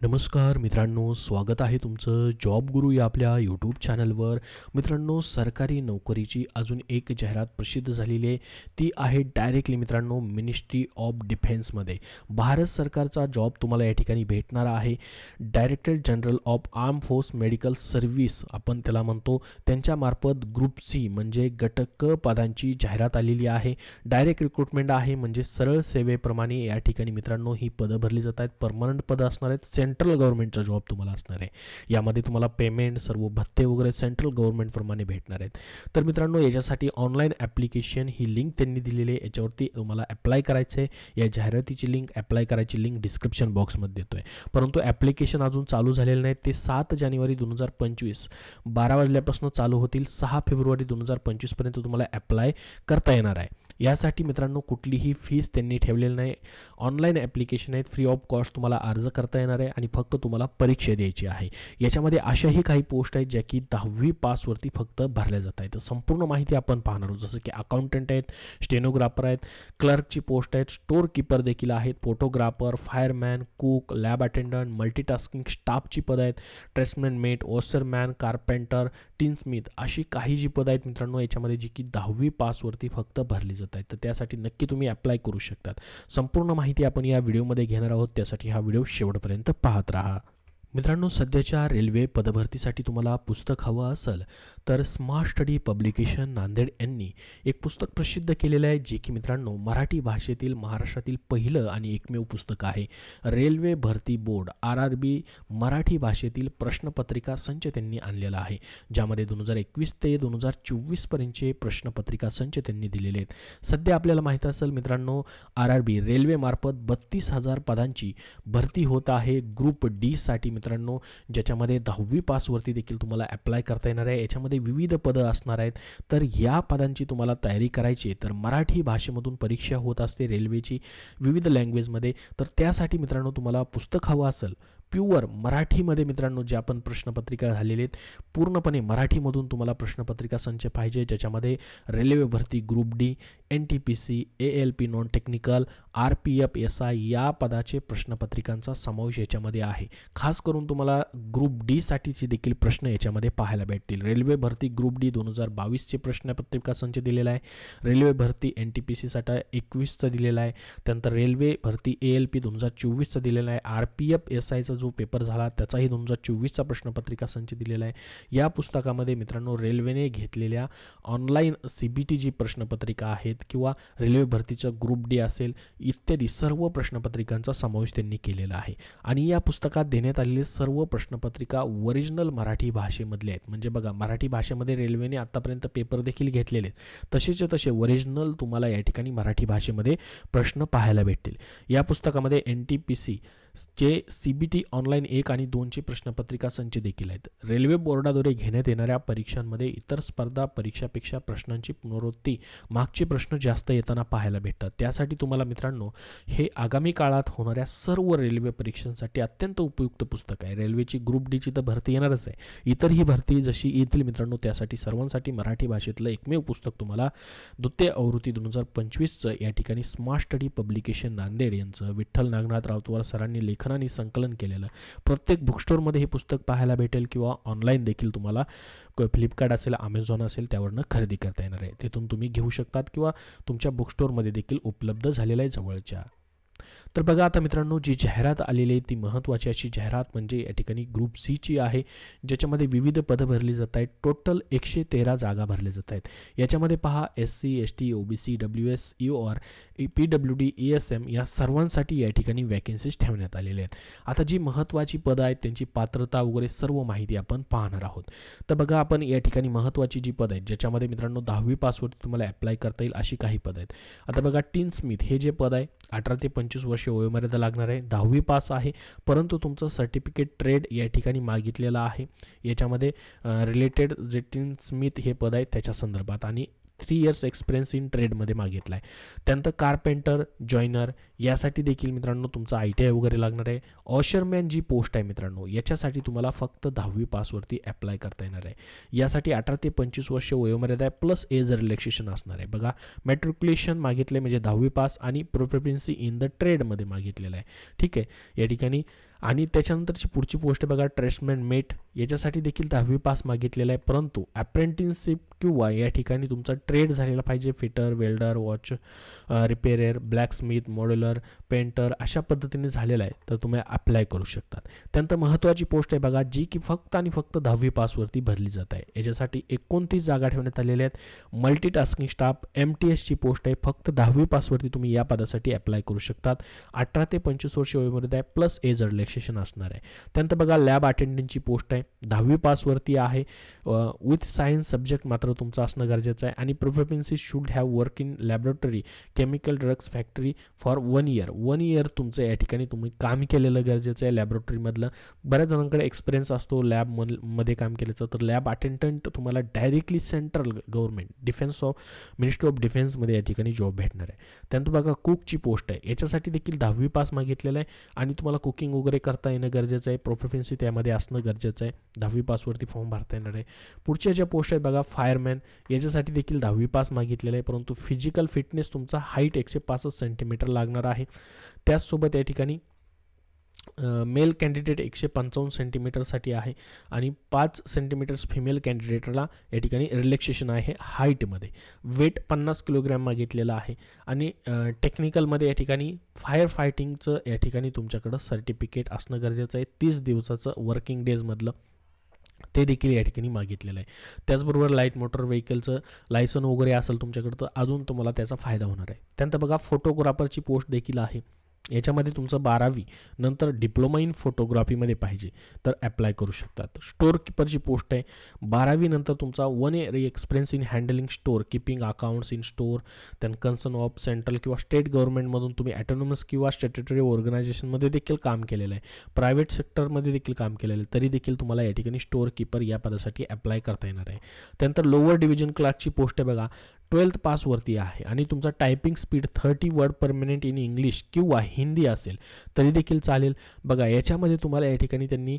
नमस्कार मित्रांनो, स्वागत आहे तुमचं जॉब गुरु या आपल्या यूट्यूब चॅनलवर. मित्रांनो, सरकारी नोकरीची अजून एक जाहिरात प्रसिद्ध झालेली आहे. ती आहे डायरेक्टली मित्रांनो मिनिस्ट्री ऑफ डिफेन्समध्ये भारत सरकारचा जॉब तुम्हाला या ठिकाणी भेटणार आहे. Director general of arm force medical service आपण त्याला म्हणतो, त्यांच्यामार्फत ग्रुप सी म्हणजे गट क पदांची जाहिरात आलेली आहे. डायरेक्ट रिक्रुटमेंट आहे, म्हणजे सरळ सेवेप्रमाणे या ठिकाणी मित्रांनो ही पदं भरली जात आहेत. परमनंट पदं असणार आहेत. सेंट्रल गव्हर्नमेंटचा जॉब तुम्हाला असणार आहे. यामध्ये तुम्हाला पेमेंट सर्व भत्ते वगैरे सेंट्रल गव्हर्नमेंटप्रमाणे भेटणार आहेत. तर मित्रांनो, याच्यासाठी ऑनलाईन ॲप्लिकेशन ही लिंक त्यांनी दिलेली आहे. याच्यावरती तुम्हाला अप्लाय करायचं आहे. या जाहिरातीची लिंक, अप्लाय करायची लिंक डिस्क्रिप्शन बॉक्समध्ये देतो आहे. परंतु ॲप्लिकेशन अजून चालू झालेलं नाही. ते 7 जानेवारी 2025 12 वाजल्यापासून चालू होतील. 6 फेब्रुवारी 2025 पर्यंत तुम्हाला अप्लाय करता येणार आहे. यासाठी मित्रांनो कुठलीही फीस त्यांनी ठेवलेली नाही. ऑनलाईन ॲप्लिकेशन आहेत, फ्री ऑफ कॉस्ट तुम्हाला अर्ज करता येणार आहे आणि फक्त तुम्हाला परीक्षा द्यायची आहे. याच्यामध्ये अशाही काही पोस्ट आहेत ज्या की 10वी पासवरती फक्त भरल्या जात आहेत. तर संपूर्ण माहिती आपण पाहणार आहोत. जसं की अकाउंटंट आहेत, स्टेनोग्राफर आहेत, क्लर्कची पोस्ट आहेत, स्टोअर कीपर देखील आहेत, photographer, fireman, cook, lab attendant, multitasking स्टाफची पदं आहेत, ट्रेसमॅन मेट, ओसरमॅन, कार्पेंटर, टिनस्मिथ अशी काही जी पदं आहेत मित्रांनो याच्यामध्ये जी की 10वी पासवरती फक्त भरली जात आहेत. तर त्यासाठी नक्की तुम्ही अप्लाय करू शकतात. संपूर्ण माहिती आपण या व्हिडिओमध्ये घेणार आहोत. त्यासाठी हा व्हिडिओ शेवटपर्यंत पाहत राहा. मित्रांनो, सध्याच्या रेल्वे पदभरतीसाठी तुम्हाला पुस्तक हवं असेल तर स्मार्ट स्टडी पब्लिकेशन नांदेड यांनी एक पुस्तक प्रसिद्ध केलेलं आहे, जे की मित्रांनो मराठी भाषेतील महाराष्ट्रातील पहिलं आणि एकमेव पुस्तक आहे. रेल्वे भरती बोर्ड RRB मराठी भाषेतील प्रश्नपत्रिका संच त्यांनी आणलेला आहे, ज्यामध्ये 2021 ते 2024 पर्यंतचे प्रश्नपत्रिका संच त्यांनी दिलेले आहेत. सध्या आपल्याला माहीत असेल मित्रांनो, RRB रेल्वेमार्फत 32,000 पदांची भरती होत आहे ग्रुप डी साठी मित्रांनो, ज्याच्यामध्ये 10वी पासवरती देखील तुम्हाला अप्लाय करता येणार आहे. याच्यामध्ये विविध पदं असणार आहेत. तर या पदांची तुम्हाला तयारी करायची तर मराठी भाषेमधून परीक्षा होत असते रेल्वेची विविध लँग्वेजमध्ये. तर त्यासाठी मित्रांनो तुम्हाला पुस्तक हवं असेल प्युअर मराठीमध्ये मित्रांनो, जे आपण प्रश्नपत्रिका झालेले आहेत पूर्णपणे मराठीमधून तुम्हाला प्रश्नपत्रिका संच पाहिजे, ज्याच्यामध्ये रेल्वे भरती group D, NTPC, ALP non technical, RPF SI या पदाचे प्रश्नपत्रिकांचा समावेश याच्यामध्ये आहे. खास करून तुम्हाला ग्रुप डी साठीचे देखील प्रश्न याच्यामध्ये पाहायला भेटतील. रेल्वे भरती ग्रुप डी 2022चे प्रश्नपत्रिका संच दिलेला आहे. रेल्वे भरती NTPC साठी 21चा दिलेला आहे. त्यानंतर रेल्वे भरती ALP 2024चा दिलेला आहे. RPF SIचा जो पेपर झाला त्याचाही 2024चा प्रश्नपत्रिका संच दिलेला आहे. या पुस्तकामध्ये मित्रांनो रेल्वेने घेतलेल्या ऑनलाईन CBT जी प्रश्नपत्रिका आहेत किंवा रेल्वे भरतीचं ग्रुप डी असेल इत्यादी सर्व प्रश्नपत्रिकांचा समावेश त्यांनी केलेला आहे. आणि या पुस्तकात देण्यात आलेले सर्व प्रश्नपत्रिका ओरिजिनल मराठी भाषेमधले आहेत. म्हणजे बघा, मराठी भाषेमध्ये रेल्वेने आतापर्यंत पेपर देखील घेतलेले आहेत, तसेच्या तसे ओरिजिनल तुम्हाला या ठिकाणी मराठी भाषेमध्ये प्रश्न पाहायला भेटतील. या पुस्तकामध्ये NTPC चे CBT ऑनलाईन 1 आणि 2ची प्रश्नपत्रिका संच देखील आहेत. रेल्वे बोर्डाद्वारे घेण्यात येणाऱ्या परीक्षांमध्ये इतर स्पर्धा परीक्षापेक्षा प्रश्नांची पुनरावृत्ती, मागचे प्रश्न जास्त येताना पाहायला भेटतात. त्यासाठी तुम्हाला मित्रांनो हे आगामी काळात होणाऱ्या सर्व रेल्वे परीक्षांसाठी अत्यंत उपयुक्त पुस्तक आहे. रेल्वेची ग्रुप डीची तर भरती येणारच आहे, इतरही भरती जशी येतील मित्रांनो, त्यासाठी सर्वांसाठी मराठी भाषेतलं एकमेव पुस्तक तुम्हाला द्वितीय आवृत्ती 2025चं या ठिकाणी स्मार्ट स्टडी पब्लिकेशन नांदेड यांचं विठ्ठल नागनाथ राऊतवार सरांनी लेखनाने संकलन केलेलं प्रत्येक बुकस्टोअरमध्ये हे पुस्तक पाहायला भेटेल किंवा ऑनलाईन देखील तुम्हाला फ्लिपकार्ट असेल, अमेझॉन असेल त्यावरनं खरेदी करता येणार आहे. तिथून तुम्ही घेऊ शकतात किंवा तुमच्या बुकस्टोअरमध्ये देखील उपलब्ध झालेलं आहे जवळच्या. तर बघा आता मित्रांनो, जी जाहिरात आलेली आहे ती महत्त्वाची अशी जाहिरात म्हणजे या ठिकाणी ग्रुप सीची आहे, ज्याच्यामध्ये विविध पदं भरली जात आहेत. टोटल 113 जागा भरल्या जात आहेत. याच्यामध्ये पहा SC, ST, OBC, WS, EOR, PWD, ESM या सर्वांसाठी या ठिकाणी वॅकेन्सीज ठेवण्यात आलेल्या आहेत. आता जी महत्त्वाची पदं आहेत त्यांची पात्रता वगैरे सर्व माहिती आपण पाहणार आहोत. तर बघा, आपण या ठिकाणी महत्त्वाची जी पदं आहेत ज्याच्यामध्ये मित्रांनो 10वी पासवरती तुम्हाला अप्लाय करता येईल अशी काही पदं आहेत. आता बघा, टिनस्मिथ हे जे पद आहे 18 ते 25 वर्ष वयोमर्यादा लागणार आहे. 10वी पास आहे, परंतु तुमचं सर्टिफिकेट ट्रेड या ठिकाणी मागितलेलं आहे. याच्यामध्ये रिलेटेड जे टिनस्मिथ हे पद आहे त्याच्या संदर्भात आणि 3 इयर्स एक्सपिरियन्स इन ट्रेडमध्ये मागितला आहे. त्यानंतर कार्पेंटर, जॉइनर यासाठी देखील मित्रांनो तुमचा ITI वगैरे लागणार आहे. ऑशरमॅन जी पोस्ट आहे मित्रांनो याच्यासाठी तुम्हाला फक्त 10वी पासवरती अप्लाय करता येणार आहे. यासाठी 18 ते 25 वर्ष वयोमर्यादा आहे प्लस एज रिलॅक्सेशन असणार आहे. बघा, मॅट्रिक्युलेशन मागितले म्हणजे 10वी पास आणि प्रोफिशियन्सी इन द ट्रेडमध्ये मागितलेलं आहे. ठीक आहे, या ठिकाणी आणि त्याच्यानंतरची पुढची पोस्ट आहे बघा ट्रेसमेंट मेट, याच्यासाठी देखील 10वी पास मागितलेला आहे, परंतु अप्रेंटिसशिप किंवा या ठिकाणी तुमचा ट्रेड झालेला पाहिजे, fitter, welder, watch repair, ब्लॅकस्मिथ, modular, painter अशा पद्धतीने झालेला आहे, तर तुम्ही अप्लाय करू शकतात. त्यानंतर महत्त्वाची पोस्ट आहे बघा जी की फक्त आणि फक्त 10वी पासवरती भरली जात आहे. याच्यासाठी 29 जागा ठेवण्यात आलेल्या आहेत. मल्टीटास्किंग स्टाफ MTSची पोस्ट आहे, फक्त 10वी पासवरती तुम्ही या पदासाठी अप्लाय करू शकतात. 18 ते 25 वर्ष वयोमर्यादा आहे, प्लस एज रिलॅक्सेशन असणार आहे. त्यानंतर बघा लॅब अटेंडंटची पोस्ट आहे, 10वी पासवरती आहे, विथ सायन्स सब्जेक्ट मात्र तुमचं असणं गरजेचं आहे. आणि proficiency should have work in laboratory, chemical, drugs factory for 1 year. 1 year तुमचं या ठिकाणी तुम्ही काम केलेलं गरजेचं आहे लॅबोरेटरीमधलं. बऱ्याच जणांकडे एक्सपिरियन्स असतो लॅबमध्ये काम केल्याचं, तर लॅब अटेंडंट तुम्हाला directly central government defence of ministry of डिफेन्समध्ये या ठिकाणी जॉब भेटणार आहे. त्यानंतर बघा कुकची पोस्ट आहे, याच्यासाठी देखील 10वी पास मागितलेलं आहे आणि तुम्हाला कुकिंग वगैरे करता येणं गरजेचं आहे, प्रोफिशियन्सी त्यामध्ये असणं गरजेचं आहे. 10वी पासवरती फॉर्म भरता येणार आहे. पुढच्या ज्या पोस्ट आहेत बघा फायरमॅन, याच्यासाठी देखील 10वी पास मागितलेलं आहे, परंतु फिजिकल फिटनेस तुमचा हाईट 165 सेंटीमीटर लागणार आहे. त्याचसोबत या ठिकाणी मेल कॅन्डिडेट 155 सेंटीमीटरसाठी आहे आणि 5 सेंटीमीटर्स फिमेल कॅन्डिडेटला या ठिकाणी रिलॅक्सेशन आहे हाईटमध्ये. वेट 50 किलोग्रॅम मागितलेलं आहे आणि टेक्निकलमध्ये या ठिकाणी फायर फायटिंगचं या ठिकाणी तुमच्याकडं सर्टिफिकेट असणं गरजेचं आहे. 30 दिवसाचं वर्किंग डेजमधलं ते देखील या ठिकाणी मागितलेलं आहे. त्याचबरोबर लाईट मोटर व्हेकलचं लायसन वगैरे असेल तुमच्याकडं तर अजून तुम्हाला त्याचा फायदा होणार आहे. त्यानंतर बघा फोटोग्राफरची पोस्ट देखील आहे, याच्यामध्ये तुमचं 12वी नंतर डिप्लोमा इन फोटोग्राफीमध्ये पाहिजे तर अप्लाय करू शकतात. स्टोअर किपरची पोस्ट आहे, 12वी नंतर तुमचा 1 year experience in handling store keeping accounts in store, त्यान कन्सर्न ऑफ सेंट्रल किंवा स्टेट गव्हर्नमेंटमधून तुम्ही ॲटोनॉमस किंवा स्टॅट्युटरी ऑर्गनायझेशनमध्ये देखील काम केलेलं आहे, प्रायव्हेट सेक्टरमध्ये देखील काम केलेलं आहे, तरी देखील तुम्हाला या ठिकाणी स्टोअर कीपर या पदासाठी अप्लाय करता येणार आहे. त्यानंतर लोअर डिव्हिजन क्लार्कची पोस्ट आहे बघा, 12th पासवरती आहे आणि तुमचा typing speed 30 word per minute in English किंवा हिंदी असेल तरी देखील चालेल. बघा याच्यामध्ये तुम्हाला या ठिकाणी त्यांनी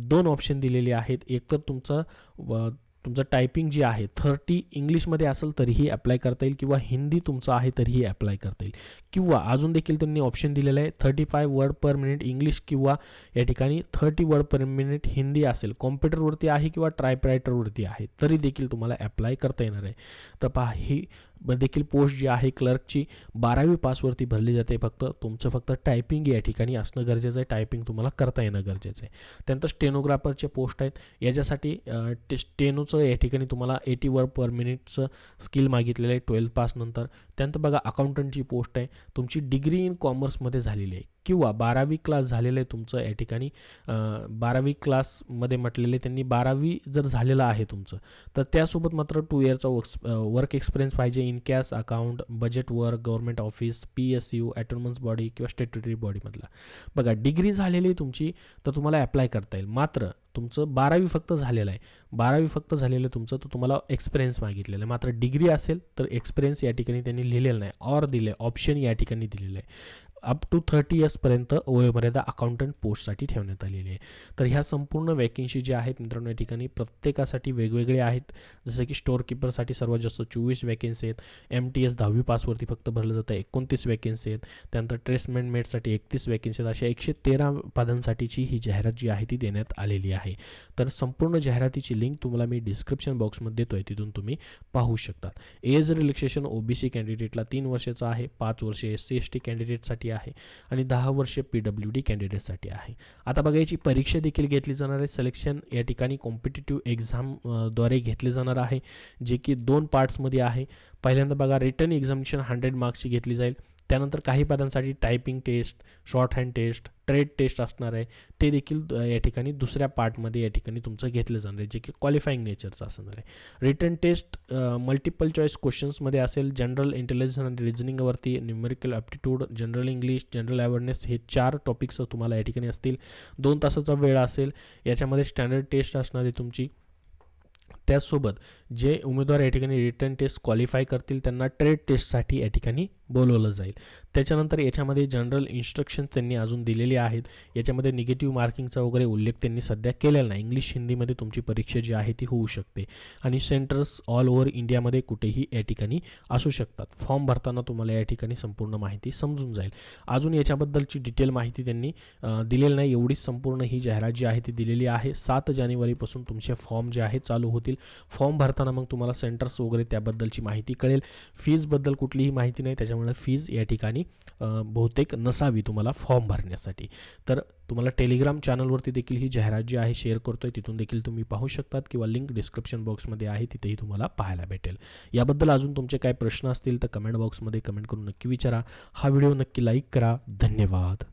2 ऑप्शन दिलेले आहेत. एक तर तुमचं टायपिंग जी आहे 30 इंग्लिशमध्ये असेल तरीही अप्लाय करता येईल किंवा हिंदी तुमचं आहे तरीही अप्लाय करता येईल, किंवा अजून देखील त्यांनी ऑप्शन दिलेलं आहे 35 वर्ड पर मिनिट इंग्लिश किंवा या ठिकाणी 30 वर्ड पर मिनिट हिंदी असेल, कॉम्प्युटरवरती आहे किंवा टायपरायटरवरती आहे तरी देखील तुम्हाला अप्लाय करता येणार आहे. तर पहा ही देखील पोस्ट जी आहे क्लर्कची 12वी पासवरती भरली जाते. फक्त टायपिंग या ठिकाणी असणं गरजेचं आहे, टायपिंग तुम्हाला करता येणं गरजेचं आहे. त्यानंतर स्टेनोग्राफरचे पोस्ट आहेत, याच्यासाठी स्टेनोचं या ठिकाणी तुम्हाला 80 वर्ड पर मिनिटचं स्किल मागितलेलं आहे 12th पास नंतर. त्यानंतर बघा अकाउंटंटची पोस्ट आहे, तुमची डिग्री इन कॉमर्समध्ये झालेली आहे किंवा 12वी क्लास झालेलं आहे तुमचं या ठिकाणी 12वी क्लासमध्ये म्हटलेले त्यांनी 12वी जर झालेलं आहे तुमचं तर त्यासोबत मात्र 2 इयरचा वर्क एक्सपिरियन्स पाहिजे in cash account, budget work, government office, PSU, autonomous body किंवा स्टॅट्युटरी बॉडीमधला. बघा डिग्री झालेली तुमची तर तुम्हाला अप्लाय करता येईल, मात्र तुमचं 12वी फक्त झालेलं आहे, 12वी फक्त झालेलं तुमचं तर तुम्हाला एक्सपिरियन्स मागितलेलं आहे. मात्र डिग्री असेल तर एक्सपिरियन्स या ठिकाणी त्यांनी लिहिलेलं नाही, ऑर दिले ऑप्शन या ठिकाणी दिलेलं आहे. अप टू 30 इयर्सपर्यंत वयोमर्यादा अकाउंटंट पोस्टसाठी ठेवण्यात आलेली आहे. तर ह्या संपूर्ण वॅकेन्सी ज्या आहेत मित्रांनो या ठिकाणी प्रत्येकासाठी वेगवेगळे आहेत. जसं की स्टोअर किपरसाठी सर्वात जास्त 24 वॅकेन्सी आहेत, MTS 10वी पासवरती फक्त भरलं जातं 29 वॅकेन्सी आहेत. त्यानंतर ट्रेसमेंट मेटसाठी 31 वॅकेन्सी आहेत. अशा 113 पदांसाठीची ही जाहिरात जी आहे ती देण्यात आलेली आहे. तर संपूर्ण जाहिरातीची लिंक तुम्हाला मी डिस्क्रिप्शन बॉक्समध्ये देतो आहे, तिथून तुम्ही पाहू शकतात. एज रिलॅक्सेशन OBC कॅन्डिडेटला 3 वर्षाचं आहे, 5 वर्षे SC/ST कॅन्डिडेटसाठी आहे आणि 10 वर्षे PWD कॅन्डिडेटसाठी आहे. आता बघा याची परीक्षा देखील घेतली जाणार आहे. सिलेक्शन या ठिकाणी कॉम्पिटिटिव्ह एक्झामद्वारे घेतले जाणार आहे, जे की 2 पार्ट्समध्ये आहे. पहिल्यांदा बघा रिटन एक्झामिनेशन 100 मार्क्सची घेतली जाईल. त्यानंतर काही पदांसाठी typing test, short hand test, trade test असणार आहे, ते देखील या ठिकाणी दुसऱ्या पार्टमध्ये या ठिकाणी तुमचं घेतलं जाणार आहे, जे की क्वालिफाईंग नेचरचं असणार आहे. रिटन टेस्ट मल्टिपल चॉईस क्वेश्चन्समध्ये असेल, जनरल इंटेलिजन्स आणि रिजनिंगवरती, numerical aptitude, general English, general awareness हे 4 टॉपिक्स तुम्हाला या ठिकाणी असतील. 2 तासाचा वेळ असेल. याच्यामध्ये स्टँडर्ड टेस्ट असणार आहे तुमची. त्याचसोबत जे उमेदवार या ठिकाणी रिटन टेस्ट क्वालिफाय करतील त्यांना ट्रेड टेस्टसाठी या ठिकाणी बोलवलं जाईल. त्याच्यानंतर याच्यामध्ये जनरल इन्स्ट्रक्शन त्यांनी अजून दिलेले आहेत. याच्यामध्ये निगेटिव्ह मार्किंगचा वगैरे उल्लेख त्यांनी सध्या केलेला नाही. इंग्लिश हिंदीमध्ये तुमची परीक्षा जी आहे ती होऊ शकते आणि सेंटर्स ऑल ओव्हर इंडियामध्ये कुठेही या ठिकाणी असू शकतात. फॉर्म भरताना तुम्हाला या ठिकाणी संपूर्ण माहिती समजून जाईल. अजून याच्याबद्दलची डिटेल माहिती त्यांनी दिलेली नाही. एवढीच संपूर्ण ही जाहिरात जी आहे ती दिलेली आहे. 7 जानेवारीपासून तुमचे फॉर्म जे आहे चालू होतील. फॉर्म भरताना मग तुम्हाला सेंटर्स वगैरे त्याबद्दलची माहिती कळेल. फीजबद्दल कुठलीही माहिती नाही, त्याच्यामुळे फीज या ठिकाणी बहुतेक नसावी तुम्हाला फॉर्म भरण्यासाठी. तर तुम्हाला टेलिग्राम चॅनलवरती देखील ही जाहिरात जी आहे शेअर करतोय, तिथून देखील तुम्ही पाहू शकतात किंवा लिंक डिस्क्रिप्शन बॉक्समध्ये आहे, तिथेही तुम्हाला पाहायला भेटेल. याबद्दल अजून तुमचे काय प्रश्न असतील तर कमेंट बॉक्समध्ये कमेंट करून नक्की विचारा. हा व्हिडिओ नक्की लाईक करा. धन्यवाद.